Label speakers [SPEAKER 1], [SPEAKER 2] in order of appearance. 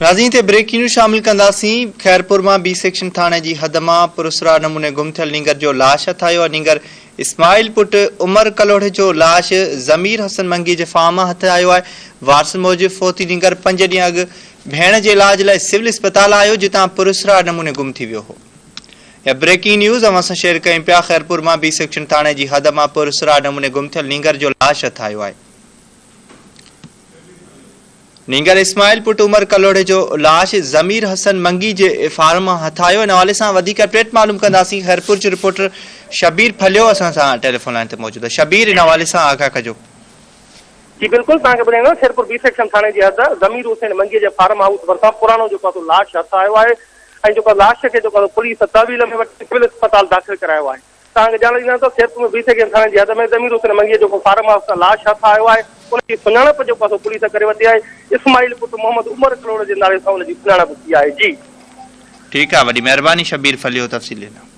[SPEAKER 1] नाज़रीन ते breaking news शामिल कंदासीं। खैरपुर मां बी सेक्शन थाणे जी हद मां पुरसरा नमूने गुम थियल नींगर जो लाश हथ आयो आहे। नींगर इस्माइल पुट उमर कलोड़े जो लाश ज़मीर हसन मंगी जे फार्म मां हथ आयो आहे। वारस मूजिब फोती नींगर 5 ॾींहं अॻु भेण जे इलाज लाइ सिविल अस्पताल आयो जितां पुरसरा नमूने गुम थी वियो हो। या ब्रेकिंग न्यूज़ अवां सां शेयर कयूं पिया। खैरपुर मां बी सेक्शन थाणे जी हद मां पुरसरा नमूने गुम थियल नींगर जो लाश हथ आयो आहे। नींगर इस्माइल पुट उमर कलोड़े जो लाश ज़मीर हसन मंगी जे फार्म मां हथ आयो। इन हवाले सां वधीक अपडेट मालूम कंदासीं। खैरपुर जो रिपोर्टर शबीर फलियो असां सां टेलीफोन लाइन ते मौजूद आहे। शबीर, इन हवाले सां आगाह कजो।
[SPEAKER 2] जी बिल्कुल, तव्हांखे ॿुधाईंदो खैरपुर बी सेक्शन थाणे जी हद ज़मीर हुसैन मंगी जे फार्म हाउस भरिसां पुराणो जेको लाश हथ आयो आहे ऐं जेको लाश खे जेको पुलिस तहवील में वठी सिविल अस्पताल दाख़िल करायो आहे। तव्हांखे ॼाण ॾींदा खैरपुर में बी सेक्शन थाणे जी हद में ज़मीर हुसैन मंगी जेको फार्म हाउस लाश हथ आयो आहे उनजी सुञाणप जेको पुलिस करे वरिती आहे। इस्माइल पुट मोहम्मद उमर कलोड़ जे नाले सां उनजी सुञाणप थी आहे। जी
[SPEAKER 1] ठीकु आहे, वॾी महिरबानी शबीर फलियो तफ़सील ॾिनो।